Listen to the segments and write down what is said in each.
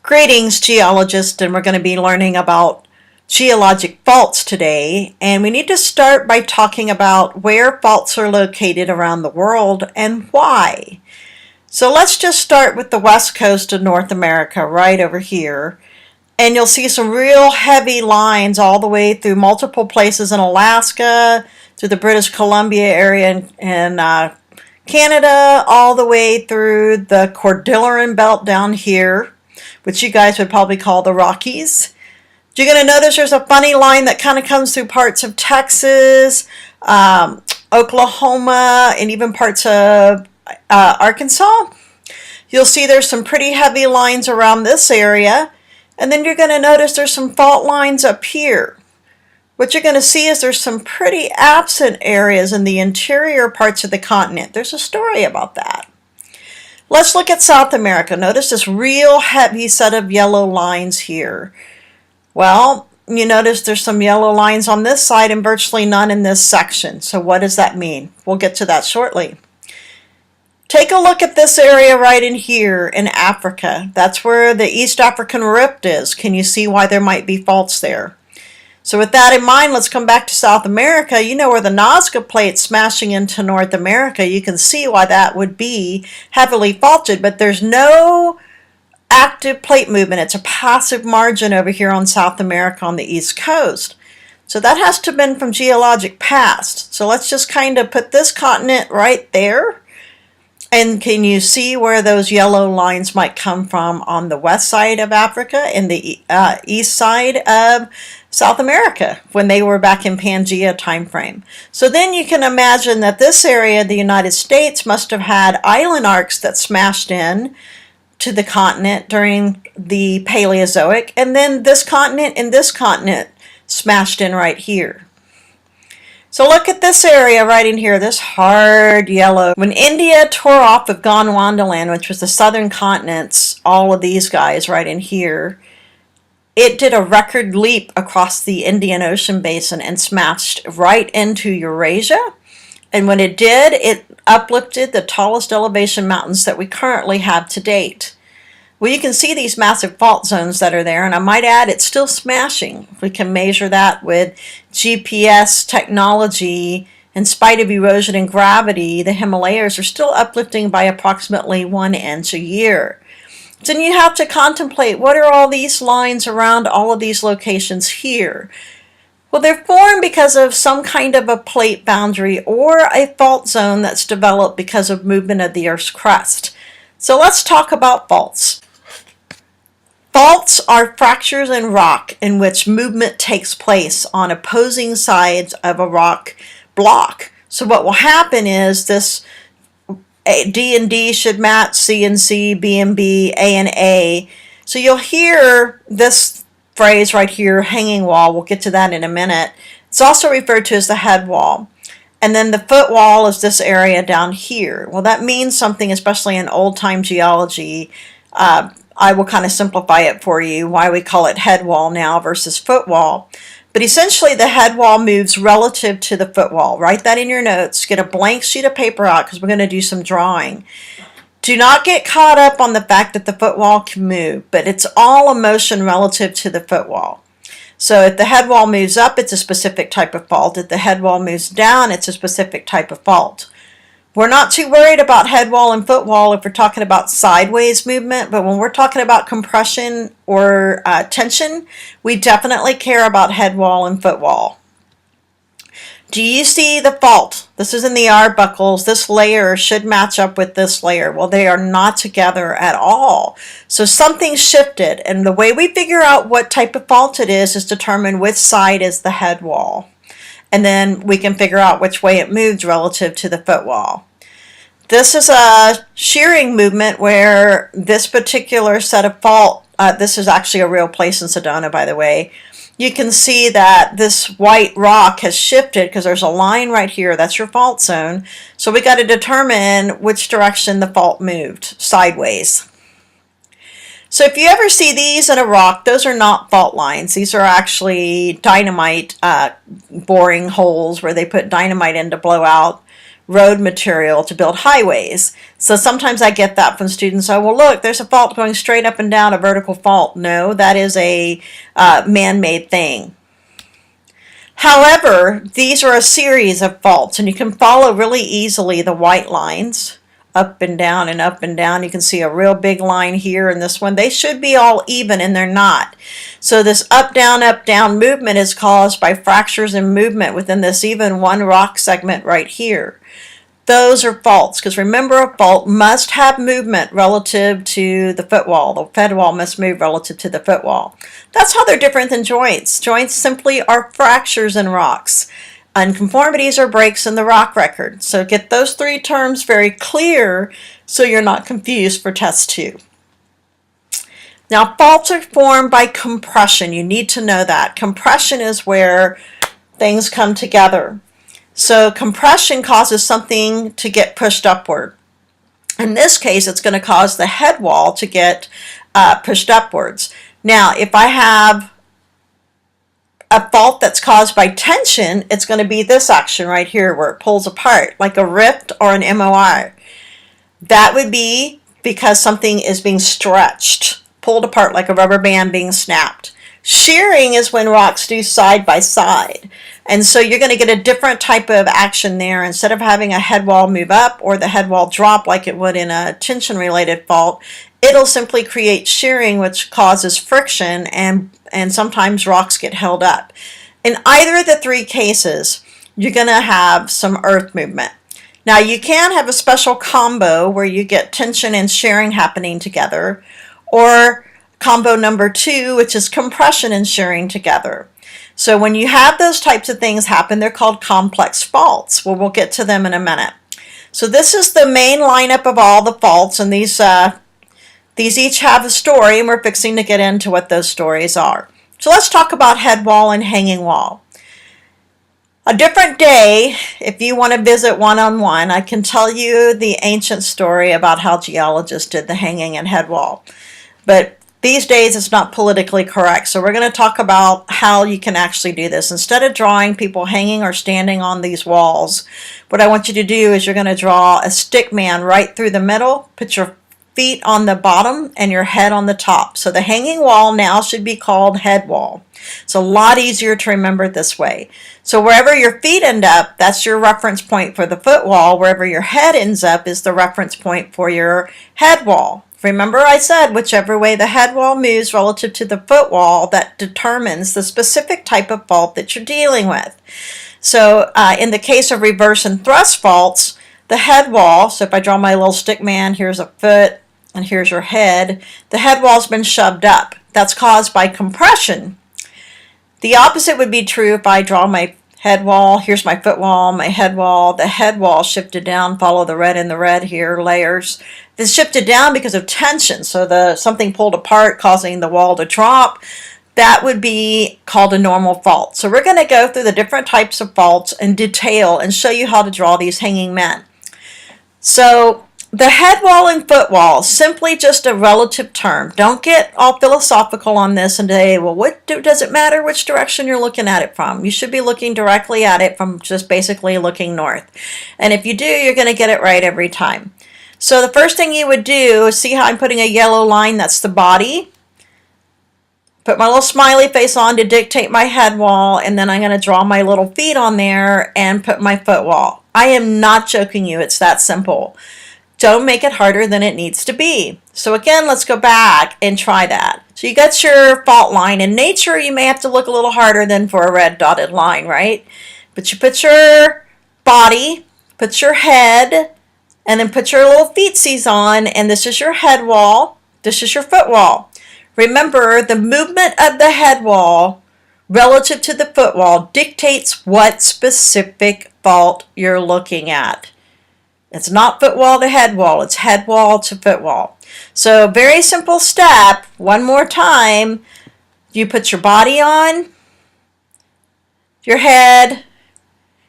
Greetings, geologists, and we're going to be learning about geologic faults today. And we need to start by talking about where faults are located around the world and why. So let's just start with the west coast of North America, right over here. And you'll see some real heavy lines all the way through multiple places in Alaska, through the British Columbia area and Canada, all the way through the Cordilleran Belt down here, which you guys would probably call the Rockies. You're going to notice there's a funny line that kind of comes through parts of Texas, Oklahoma, and even parts of Arkansas. You'll see there's some pretty heavy lines around this area. And then you're going to notice there's some fault lines up here. What you're going to see is there's some pretty absent areas in the interior parts of the continent. There's a story about that. Let's look at South America. Notice this real heavy set of yellow lines here. Well, you notice there's some yellow lines on this side and virtually none in this section. So what does that mean? We'll get to that shortly. Take a look at this area right in here in Africa. That's where the East African Rift is. Can you see why there might be faults there? So with that in mind, let's come back to South America. You know where the Nazca Plate's smashing into North America. You can see why that would be heavily faulted, but there's no active plate movement. It's a passive margin over here on South America on the East Coast. So that has to have been from geologic past. So let's just kind of put this continent right there. And can you see where those yellow lines might come from on the west side of Africa and the east side of South America when they were back in Pangea time frame? So then you can imagine that this area, the United States, must have had island arcs that smashed in to the continent during the Paleozoic, and then this continent and this continent smashed in right here. So look at this area right in here, this hard yellow. When India tore off of Gondwanaland, which was the southern continents, all of these guys right in here, it did a record leap across the Indian Ocean basin and smashed right into Eurasia. And when it did, it uplifted the tallest elevation mountains that we currently have to date. Well, you can see these massive fault zones that are there, and I might add it's still smashing. We can measure that with GPS technology. In spite of erosion and gravity, the Himalayas are still uplifting by approximately 1 inch a year. So then you have to contemplate, what are all these lines around all of these locations here? Well, they're formed because of some kind of a plate boundary or a fault zone that's developed because of movement of the Earth's crust. So let's talk about faults. Faults are fractures in rock in which movement takes place on opposing sides of a rock block. So what will happen is this D and D should match C and C, B and B, A and A. So you'll hear this phrase right here, hanging wall. We'll get to that in a minute. It's also referred to as the head wall. And then the footwall is this area down here. Well, that means something, especially in old-time geology. I will kind of simplify it for you, why we call it head wall now versus footwall. But essentially, the head wall moves relative to the footwall. Write that in your notes. Get a blank sheet of paper out because we're going to do some drawing. Do not get caught up on the fact that the footwall can move, but it's all a motion relative to the footwall. So if the head wall moves up, it's a specific type of fault. If the head wall moves down, it's a specific type of fault. We're not too worried about head wall and footwall if we're talking about sideways movement, but when we're talking about compression or tension, we definitely care about head wall and footwall. Do you see the fault? This is in the Arbuckles. This layer should match up with this layer. Well, they are not together at all. So something shifted, and the way we figure out what type of fault it is determine which side is the head wall. And then we can figure out which way it moves relative to the footwall. This is a shearing movement where this particular set of fault, this is actually a real place in Sedona, by the way. You can see that this white rock has shifted because there's a line right here. That's your fault zone. So we got to determine which direction the fault moved, sideways. So if you ever see these in a rock, those are not fault lines. These are actually dynamite boring holes where they put dynamite in to blow out road material to build highways. So sometimes I get that from students. Oh, well, look, there's a fault going straight up and down, a vertical fault. No, that is a man-made thing. However, these are a series of faults, and you can follow really easily the white lines up and down and up and down. You can see a real big line here in this one. They should be all even, and they're not. So this up, down movement is caused by fractures and movement within this even one rock segment right here. Those are faults, because remember, a fault must have movement relative to the footwall. The headwall must move relative to the footwall. That's how they're different than joints. Joints simply are fractures in rocks. Unconformities are breaks in the rock record. So get those three terms very clear so you're not confused for test 2. Now, faults are formed by compression. You need to know that. Compression is where things come together. So compression causes something to get pushed upward. In this case, it's going to cause the head wall to get pushed upwards. Now, if I have a fault that's caused by tension, it's going to be this action right here where it pulls apart, like a rift or an MOI. That would be because something is being stretched, pulled apart like a rubber band being snapped. Shearing is when rocks do side by side. And so you're going to get a different type of action there. Instead of having a head wall move up or the head wall drop like it would in a tension-related fault, it'll simply create shearing, which causes friction, and sometimes rocks get held up. In either of the three cases, you're going to have some earth movement. Now, you can have a special combo where you get tension and shearing happening together, or combo number 2, which is compression and shearing together. So when you have those types of things happen, they're called complex faults. Well, we'll get to them in a minute. So this is the main lineup of all the faults, and these each have a story, and we're fixing to get into what those stories are. So let's talk about head wall and hanging wall. A different day, if you want to visit one-on-one, I can tell you the ancient story about how geologists did the hanging and head wall. But these days, it's not politically correct, so we're going to talk about how you can actually do this. Instead of drawing people hanging or standing on these walls, what I want you to do is you're going to draw a stick man right through the middle, put your feet on the bottom and your head on the top. So the hanging wall now should be called head wall. It's a lot easier to remember it this way. So wherever your feet end up, that's your reference point for the foot wall. Wherever your head ends up is the reference point for your head wall. Remember I said whichever way the head wall moves relative to the foot wall, that determines the specific type of fault that you're dealing with. So in the case of reverse and thrust faults, the head wall, so if I draw my little stick man, here's a foot and here's your head, the head wall's been shoved up. That's caused by compression. The opposite would be true if I draw my head wall, here's my foot wall, my head wall, the head wall shifted down, follow the red in the red here, layers. This shifted down because of tension, so something pulled apart causing the wall to drop. That would be called a normal fault. So we're going to go through the different types of faults in detail and show you how to draw these hanging men. So the head wall and foot wall, simply just a relative term. Don't get all philosophical on this and say, well, does it matter which direction you're looking at it from? You should be looking directly at it from just basically looking north. And if you do, you're going to get it right every time. So the first thing you would do is see how I'm putting a yellow line, that's the body. Put my little smiley face on to dictate my head wall, and then I'm going to draw my little feet on there and put my foot wall. I am not joking you, it's that simple. Don't make it harder than it needs to be. So again, let's go back and try that. So you got your fault line. In nature, you may have to look a little harder than for a red dotted line, right? But you put your body, put your head, and then put your little feetsies on, and this is your head wall, this is your foot wall. Remember, the movement of the head wall relative to the foot wall dictates what specific fault you're looking at. It's not foot wall to head wall, it's head wall to foot wall. So very simple step, one more time, you put your body on, your head,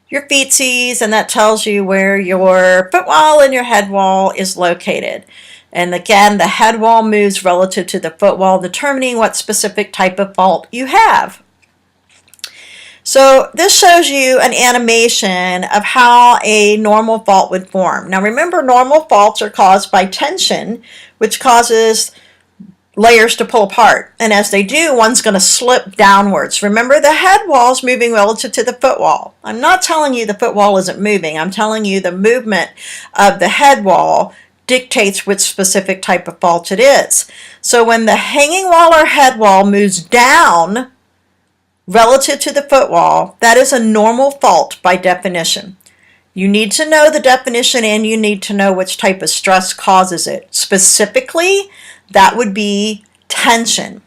your feetsies, and that tells you where your foot wall and your head wall is located. And again, the head wall moves relative to the foot wall, determining what specific type of fault you have. So this shows you an animation of how a normal fault would form. Now remember, normal faults are caused by tension, which causes layers to pull apart. And as they do, one's going to slip downwards. Remember, the head wall is moving relative to the footwall. I'm not telling you the footwall isn't moving. I'm telling you the movement of the head wall dictates which specific type of fault it is. So when the hanging wall or head wall moves down relative to the footwall, that is a normal fault by definition. You need to know the definition and you need to know which type of stress causes it. Specifically, that would be tension.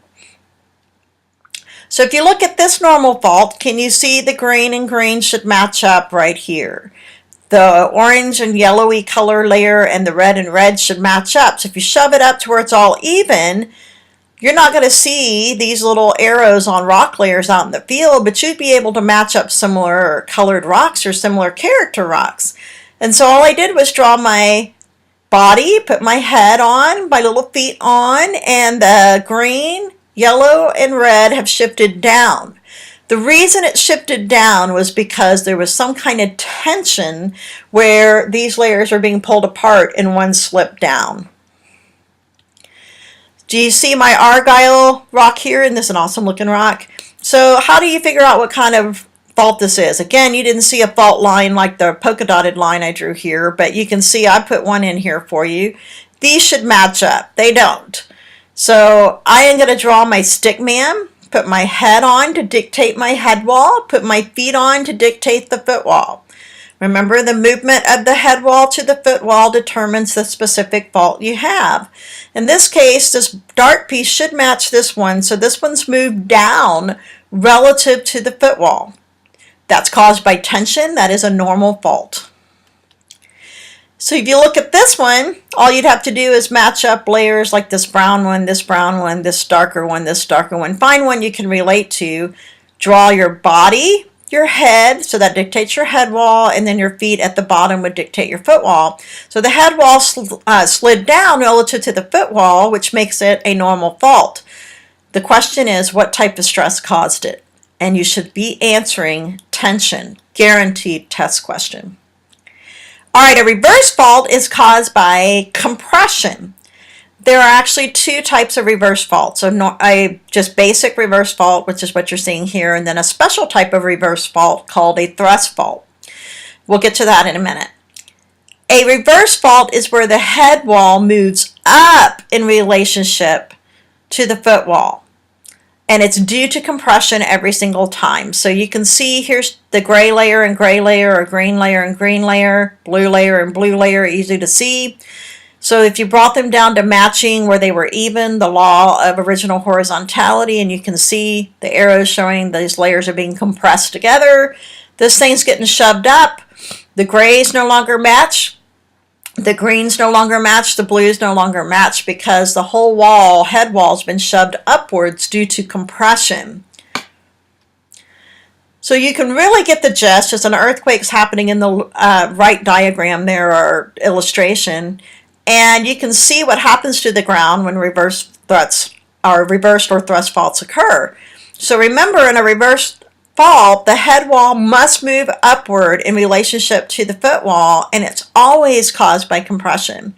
So if you look at this normal fault, can you see the green and green should match up right here? The orange and yellowy color layer and the red and red should match up. So if you shove it up to where it's all even, you're not going to see these little arrows on rock layers out in the field, but you'd be able to match up similar colored rocks or similar character rocks. And so all I did was draw my body, put my head on, my little feet on, and the green, yellow, and red have shifted down. The reason it shifted down was because there was some kind of tension where these layers are being pulled apart and one slipped down. Do you see my argyle rock here? And this is an awesome looking rock. So how do you figure out what kind of fault this is? Again, you didn't see a fault line like the polka dotted line I drew here, but you can see I put one in here for you. These should match up. They don't. So I am going to draw my stick man, put my head on to dictate my head wall, put my feet on to dictate the foot wall. Remember, the movement of the head wall to the foot wall determines the specific fault you have. In this case, this dark piece should match this one, so this one's moved down relative to the foot wall. That's caused by tension. That is a normal fault. So if you look at this one, all you'd have to do is match up layers like this brown one, this brown one, this darker one, this darker one. Find one you can relate to. Draw your body, your head, so that dictates your head wall, and then your feet at the bottom would dictate your foot wall. So the head wall slid down relative to the foot wall, which makes it a normal fault. The question is, what type of stress caused it? And you should be answering tension. Guaranteed test question. All right, a reverse fault is caused by compression. There are actually two types of reverse fault. So a just basic reverse fault, which is what you're seeing here, and then a special type of reverse fault called a thrust fault. We'll get to that in a minute. A reverse fault is where the head wall moves up in relationship to the foot wall. And it's due to compression every single time. So you can see here's the gray layer and gray layer, or green layer and green layer, blue layer and blue layer, easy to see. So if you brought them down to matching where they were even, the law of original horizontality, and you can see the arrows showing these layers are being compressed together. This thing's getting shoved up. The grays no longer match. The greens no longer match, the blues no longer match, because the whole wall, head wall, has been shoved upwards due to compression. So you can really get the gist. As an earthquake's happening in the right diagram there, or illustration, and you can see what happens to the ground when reversed or thrust faults occur. So remember, in a reverse fault, the head wall must move upward in relationship to the foot wall, and it's always caused by compression.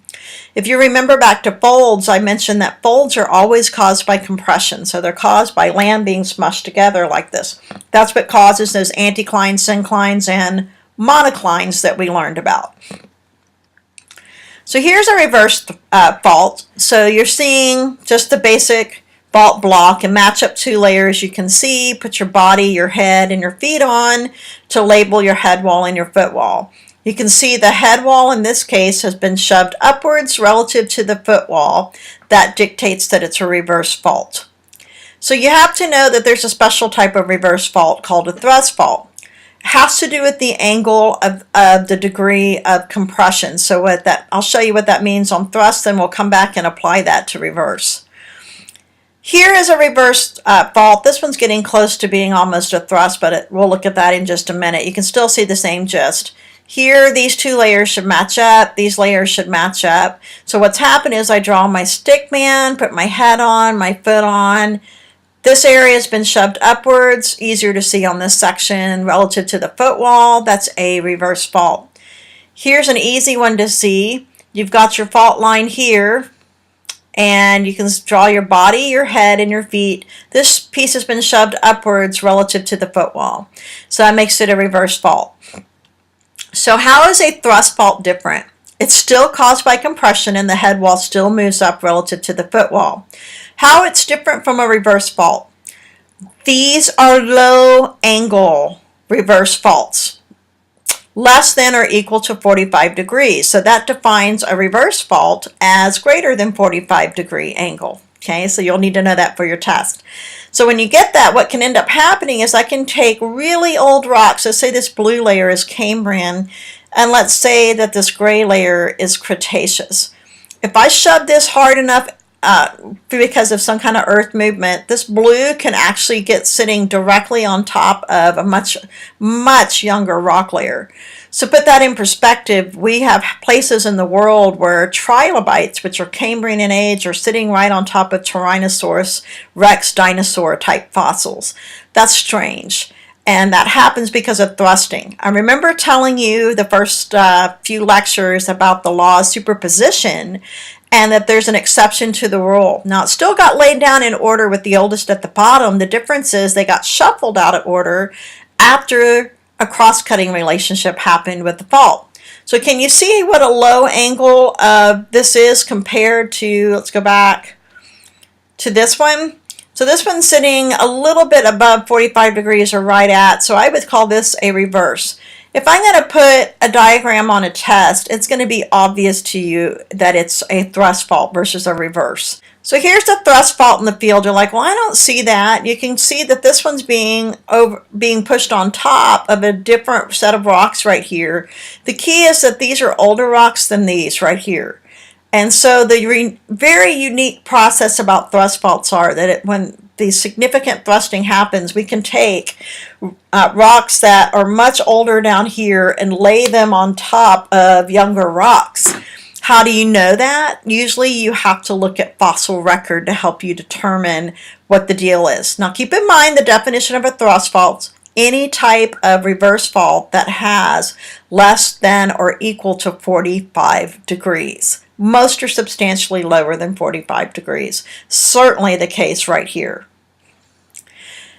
If you remember back to folds, I mentioned that folds are always caused by compression. So they're caused by land being smushed together like this. That's what causes those anticlines, synclines, and monoclines that we learned about. So here's a reverse fault. So you're seeing just the basic fault block and match up two layers. You can see, put your body, your head, and your feet on to label your head wall and your foot wall. You can see the head wall in this case has been shoved upwards relative to the foot wall. That dictates that it's a reverse fault. So you have to know that there's a special type of reverse fault called a thrust fault. It has to do with the angle of the degree of compression. So I'll show you what that means on thrust, then we'll come back and apply that to reverse. Here is a reverse fault. This one's getting close to being almost a thrust, but we'll look at that in just a minute. You can still see the same gist. Here, these two layers should match up. These layers should match up. So what's happened is I draw my stick man, put my head on, my foot on. This area has been shoved upwards, easier to see on this section relative to the footwall. That's a reverse fault. Here's an easy one to see. You've got your fault line here, and you can draw your body, your head, and your feet. This piece has been shoved upwards relative to the footwall. So that makes it a reverse fault. So how is a thrust fault different? It's still caused by compression and the head wall still moves up relative to the footwall. How it's different from a reverse fault. These are low angle reverse faults, less than or equal to 45 degrees. So that defines a reverse fault as greater than 45-degree angle. Okay, so you'll need to know that for your test. So when you get that, what can end up happening is I can take really old rocks. Let's say this blue layer is Cambrian, and let's say that this gray layer is Cretaceous. If I shove this hard enough because of some kind of earth movement, this blue can actually get sitting directly on top of a much younger rock layer. So put that in perspective, we have places in the world where trilobites, which are Cambrian in age, are sitting right on top of Tyrannosaurus Rex dinosaur type fossils. That's strange. And that happens because of thrusting. I remember telling you the first few lectures about the law of superposition, and that there's an exception to the rule. Now, it still got laid down in order with the oldest at the bottom. The difference is they got shuffled out of order after a cross-cutting relationship happened with the fault. So can you see what a low angle this is compared to, let's go back to this one. So this one's sitting a little bit above 45 degrees or right at, so I would call this a reverse. If I'm going to put a diagram on a test, it's going to be obvious to you that it's a thrust fault versus a reverse. So here's the thrust fault in the field. You're like, well, I don't see that. You can see that this one's being pushed on top of a different set of rocks right here. The key is that these are older rocks than these right here. And so the very unique process about thrust faults are that when the significant thrusting happens, we can take rocks that are much older down here and lay them on top of younger rocks. How do you know that? Usually you have to look at fossil record to help you determine what the deal is. Now keep in mind the definition of a thrust fault. Any type of reverse fault that has less than or equal to 45 degrees. Most are substantially lower than 45 degrees. Certainly the case right here.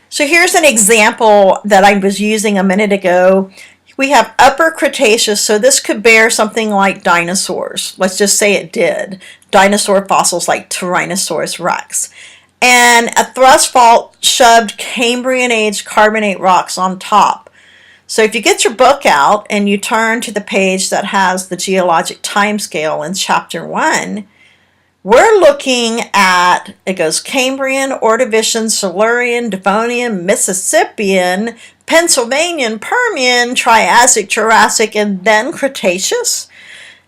So here's an example that I was using a minute ago. We have Upper Cretaceous, so this could bear something like dinosaurs. Let's just say it did. Dinosaur fossils like Tyrannosaurus Rex. And a thrust fault shoved Cambrian age carbonate rocks on top. So if you get your book out and you turn to the page that has the geologic timescale in chapter 1, we're looking at, it goes Cambrian, Ordovician, Silurian, Devonian, Mississippian, Pennsylvanian, Permian, Triassic, Jurassic, and then Cretaceous.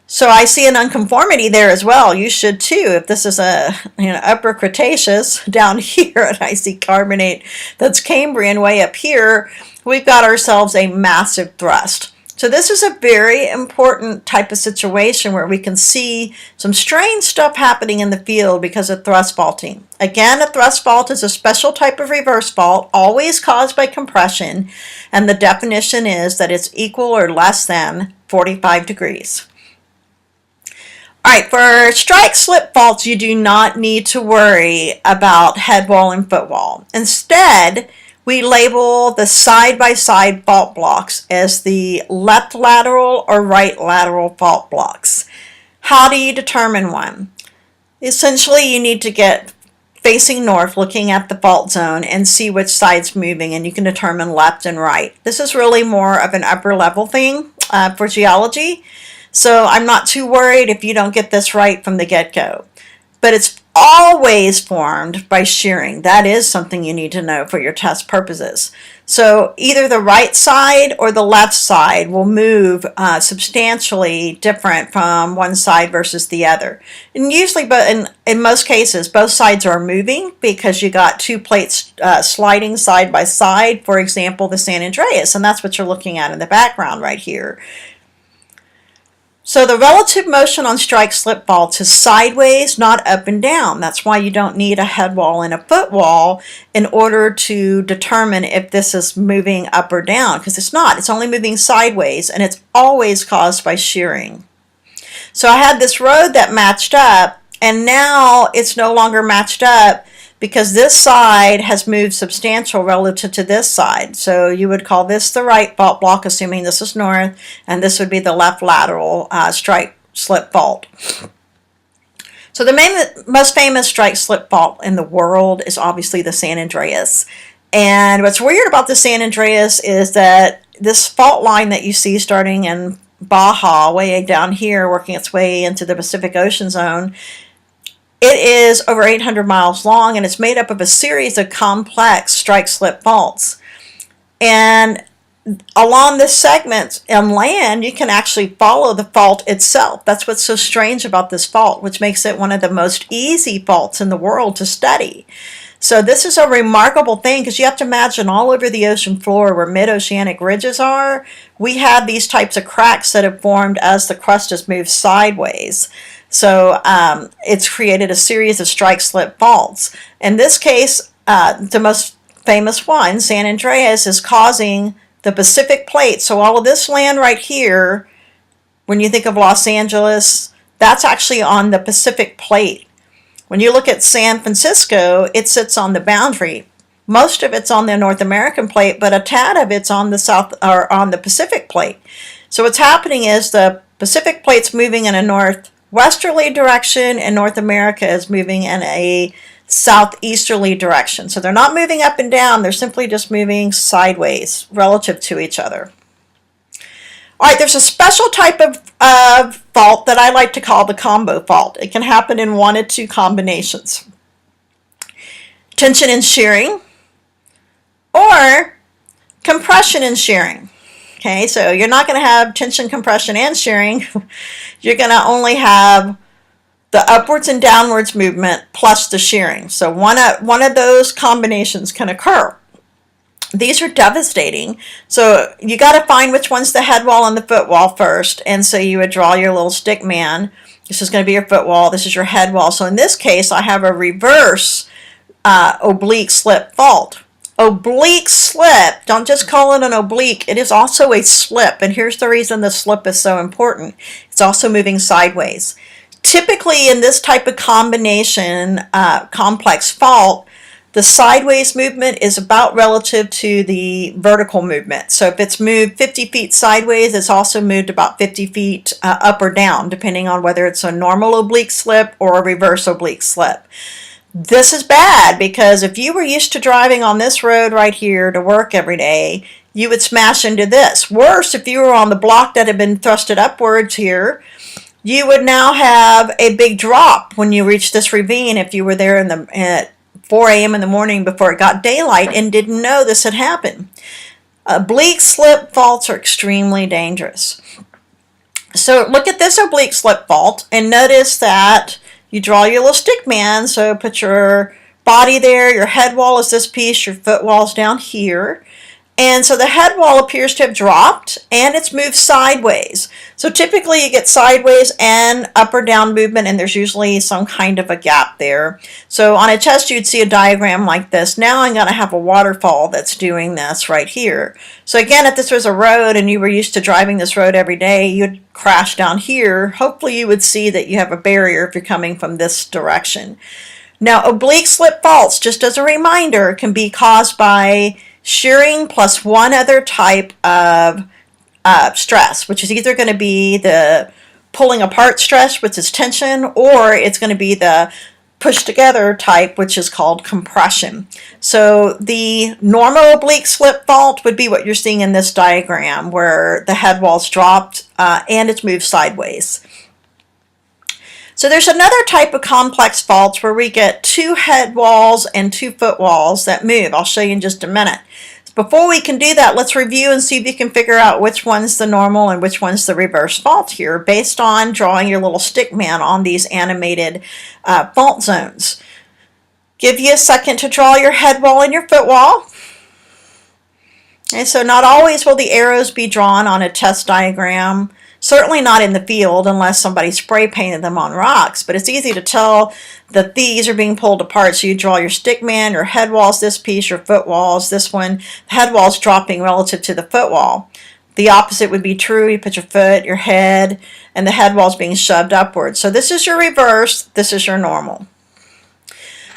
So I see an unconformity there as well. You should too. If this is a Upper Cretaceous down here, and I see carbonate that's Cambrian way up here, we've got ourselves a massive thrust. So this is a very important type of situation where we can see some strange stuff happening in the field because of thrust faulting. Again, a thrust fault is a special type of reverse fault, always caused by compression, and the definition is that it's equal or less than 45 degrees. All right, for strike-slip faults, you do not need to worry about headwall and footwall. Instead, we label the side-by-side fault blocks as the left lateral or right lateral fault blocks. How do you determine one? Essentially, you need to get facing north, looking at the fault zone, and see which side's moving, and you can determine left and right. This is really more of an upper level thing for geology. So I'm not too worried if you don't get this right from the get-go. But it's always formed by shearing. That is something you need to know for your test purposes. So either the right side or the left side will move substantially different from one side versus the other. And usually, but in most cases, both sides are moving because you got two plates sliding side by side. For example, the San Andreas, and that's what you're looking at in the background right here. So the relative motion on strike-slip faults is sideways, not up and down. That's why you don't need a head wall and a footwall in order to determine if this is moving up or down, because it's not. It's only moving sideways, and it's always caused by shearing. So I had this road that matched up, and now it's no longer matched up because this side has moved substantial relative to this side. So you would call this the right fault block, assuming this is north, and this would be the left lateral strike-slip fault. So the most famous strike-slip fault in the world is obviously the San Andreas. And what's weird about the San Andreas is that this fault line that you see starting in Baja, way down here, working its way into the Pacific Ocean zone, it is over 800 miles long, and it's made up of a series of complex strike-slip faults. And along this segment on land, you can actually follow the fault itself. That's what's so strange about this fault, which makes it one of the most easy faults in the world to study. So this is a remarkable thing, because you have to imagine all over the ocean floor where mid-oceanic ridges are, we have these types of cracks that have formed as the crust has moved sideways. So it's created a series of strike-slip faults. In this case, the most famous one, San Andreas, is causing the Pacific plate. So all of this land right here, when you think of Los Angeles, that's actually on the Pacific plate. When you look at San Francisco, it sits on the boundary. Most of it's on the North American plate, but a tad of it's on the south or on the Pacific plate. So what's happening is the Pacific plate's moving in a northwesterly direction, and North America is moving in a southeasterly direction. So they're not moving up and down, they're simply just moving sideways relative to each other. All right, there's a special type of fault that I like to call the combo fault. It can happen in one of two combinations: tension and shearing, or compression and shearing. Okay, so you're not going to have tension, compression, and shearing. You're going to only have the upwards and downwards movement plus the shearing. So one of those combinations can occur. These are devastating. So you got to find which one's the head wall and the foot wall first. And so you would draw your little stick man. This is going to be your foot wall. This is your head wall. So in this case, I have a reverse oblique slip fault. Oblique slip, don't just call it an oblique, it is also a slip. And here's the reason the slip is so important. It's also moving sideways. Typically in this type of combination complex fault, the sideways movement is about relative to the vertical movement. So if it's moved 50 feet sideways, it's also moved about 50 feet up or down, depending on whether it's a normal oblique slip or a reverse oblique slip. This is bad, because if you were used to driving on this road right here to work every day, you would smash into this. Worse, if you were on the block that had been thrusted upwards here, you would now have a big drop when you reach this ravine if you were there at 4 a.m. in the morning before it got daylight and didn't know this had happened. Oblique slip faults are extremely dangerous. So look at this oblique slip fault and notice that you draw your little stick man. So put your body there, your head wall is this piece, your foot wall is down here. And so the head wall appears to have dropped and it's moved sideways. So typically you get sideways and up or down movement, and there's usually some kind of a gap there. So on a test you'd see a diagram like this. Now I'm going to have a waterfall that's doing this right here. So again, if this was a road and you were used to driving this road every day, you'd crash down here. Hopefully you would see that you have a barrier if you're coming from this direction. Now oblique slip faults, just as a reminder, can be caused by shearing plus one other type of stress, which is either going to be the pulling apart stress, which is tension, or it's going to be the push together type, which is called compression. So the normal oblique slip fault would be what you're seeing in this diagram, where the head wall's dropped and it's moved sideways. So there's another type of complex faults where we get two head walls and two foot walls that move. I'll show you in just a minute. Before we can do that, let's review and see if you can figure out which one's the normal and which one's the reverse fault here, based on drawing your little stick man on these animated fault zones. Give you a second to draw your head wall and your foot wall. And so not always will the arrows be drawn on a test diagram. Certainly not in the field unless somebody spray painted them on rocks, but it's easy to tell that these are being pulled apart. So you draw your stickman, your head walls, this piece, your foot walls, this one. The head wall's dropping relative to the foot wall. The opposite would be true. You put your foot, your head, and the head wall's being shoved upwards. So this is your reverse, this is your normal.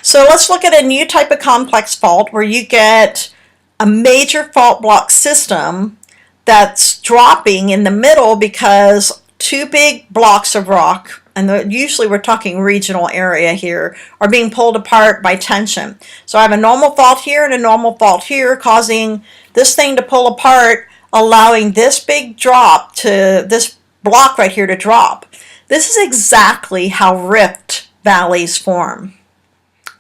So let's look at a new type of complex fault where you get a major fault block system that's dropping in the middle because two big blocks of rock, and usually we're talking regional area here, are being pulled apart by tension. So I have a normal fault here and a normal fault here, causing this thing to pull apart, allowing this big drop to this block right here to drop. This is exactly how rift valleys form.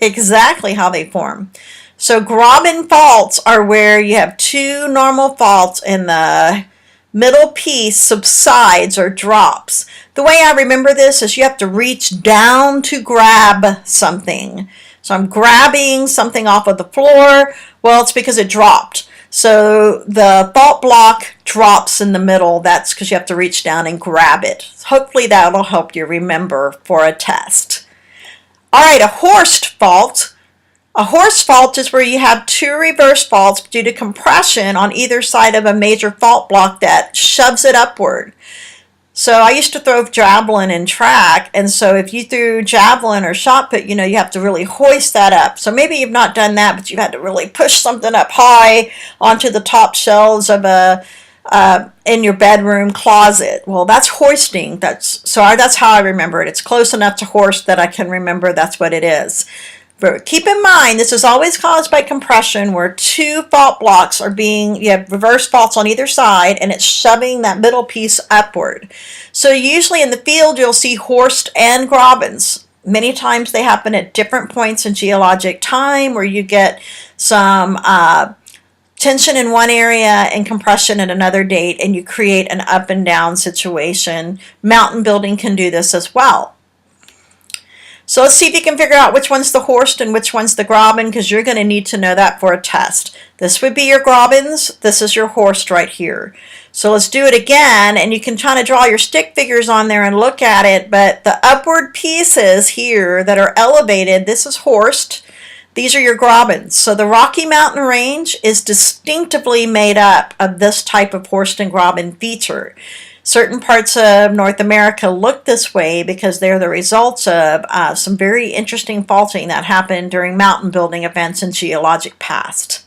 Exactly how they form. So Graben faults are where you have two normal faults and the middle piece subsides or drops. The way I remember this is you have to reach down to grab something. So I'm grabbing something off of the floor. Well, it's because it dropped. So the fault block drops in the middle. That's because you have to reach down and grab it. Hopefully that'll help you remember for a test. All right, a Horst fault. A Horst fault is where you have two reverse faults due to compression on either side of a major fault block that shoves it upward. So I used to throw javelin in track, and so if you threw javelin or shot put, you have to really hoist that up. So maybe you've not done that, but you've had to really push something up high onto the top shelves of in your bedroom closet. Well, that's hoisting. That's how I remember it. It's close enough to Horst that I can remember that's what it is. But keep in mind, this is always caused by compression where two fault blocks you have reverse faults on either side, and it's shoving that middle piece upward. So usually in the field, you'll see Horst and Grabens. Many times they happen at different points in geologic time where you get some tension in one area and compression at another date, and you create an up and down situation. Mountain building can do this as well. So let's see if you can figure out which one's the Horst and which one's the Graben, because you're going to need to know that for a test. This would be your Grabens. This is your Horst right here. So let's do it again, and you can try to draw your stick figures on there and look at it, but the upward pieces here that are elevated, this is Horst. These are your Grabens. So the Rocky Mountain Range is distinctively made up of this type of Horst and Graben feature. Certain parts of North America look this way because they're the results of some very interesting faulting that happened during mountain building events in geologic past.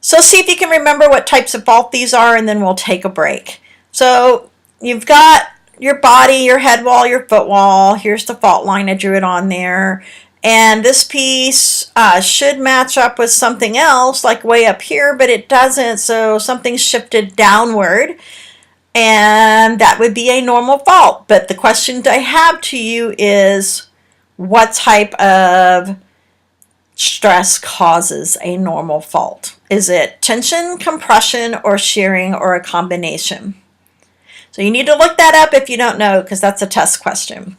So see if you can remember what types of fault these are, and then we'll take a break. So you've got your body, your head wall, your foot wall. Here's the fault line. I drew it on there. And this piece should match up with something else, like way up here, but it doesn't, so something's shifted downward, and that would be a normal fault. But the question I have to you is, what type of stress causes a normal fault? Is it tension, compression, or shearing, or a combination? So you need to look that up if you don't know, because that's a test question.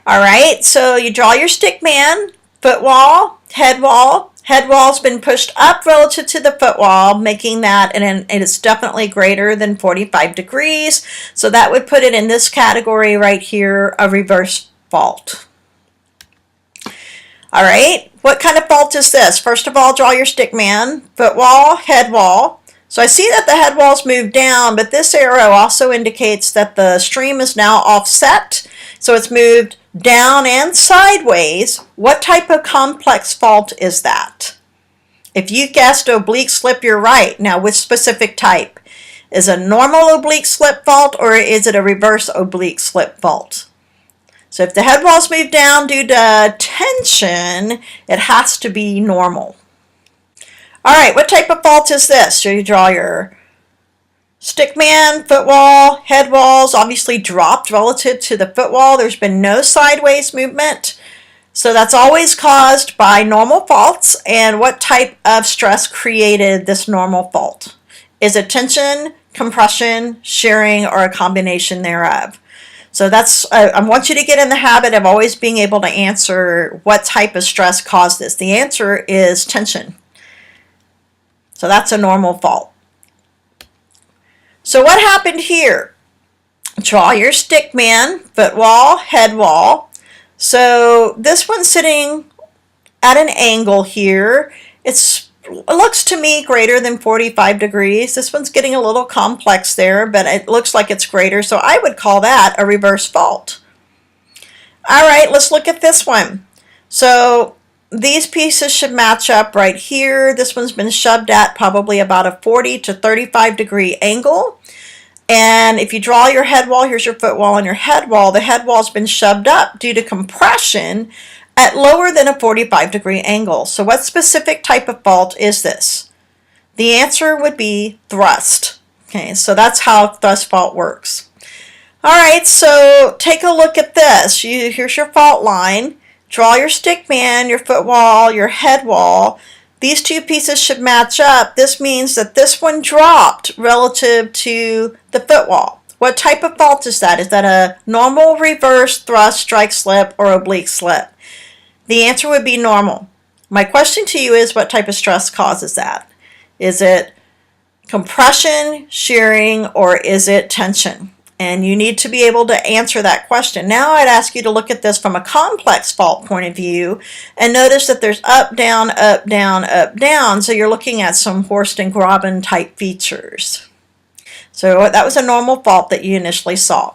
All right, so you draw your stick man, foot wall, head wall. Head wall's been pushed up relative to the foot wall, making that, and it's definitely greater than 45 degrees. So that would put it in this category right here, a reverse fault. All right, what kind of fault is this? First of all, draw your stick man, foot wall, head wall. So I see that the head wall's moved down, but this arrow also indicates that the stream is now offset. So it's moved down and sideways. What type of complex fault is that? If you guessed oblique slip, you're right. Now, which specific type? Is it a normal oblique slip fault, or is it a reverse oblique slip fault? So if the head wall's moved down due to tension, it has to be normal. All right, what type of fault is this? So you draw your stickman, foot wall, head walls obviously dropped relative to the foot wall. There's been no sideways movement. So that's always caused by normal faults. And what type of stress created this normal fault? Is it tension, compression, shearing, or a combination thereof? So I want you to get in the habit of always being able to answer what type of stress caused this. The answer is tension. So that's a normal fault. So what happened here? Draw your stick man, footwall, head wall. So this one's sitting at an angle here. It looks to me greater than 45 degrees. This one's getting a little complex there, but it looks like it's greater. So I would call that a reverse fault. All right, let's look at this one. So these pieces should match up right here. This one's been shoved at probably about a 40 to 35 degree angle. And if you draw your head wall, here's your footwall and your head wall. The head wall's been shoved up due to compression at lower than a 45 degree angle. So what specific type of fault is this? The answer would be thrust. Okay, so that's how thrust fault works. All right, so take a look at this. Here's your fault line. Draw your stick man, your footwall, your head wall. These two pieces should match up. This means that this one dropped relative to the footwall. What type of fault is that? Is that a normal, reverse, thrust, strike, slip, or oblique slip? The answer would be normal. My question to you is, what type of stress causes that? Is it compression, shearing, or is it tension? And you need to be able to answer that question. Now I'd ask you to look at this from a complex fault point of view and notice that there's up, down, up, down, up, down. So you're looking at some Horst and Grabens type features. So that was a normal fault that you initially saw.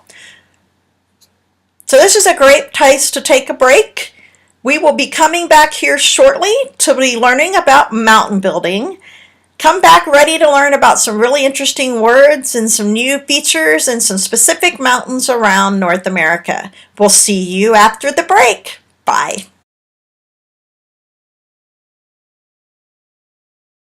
So this is a great place to take a break. We will be coming back here shortly to be learning about mountain building. Come back ready to learn about some really interesting words and some new features and some specific mountains around North America. We'll see you after the break. Bye.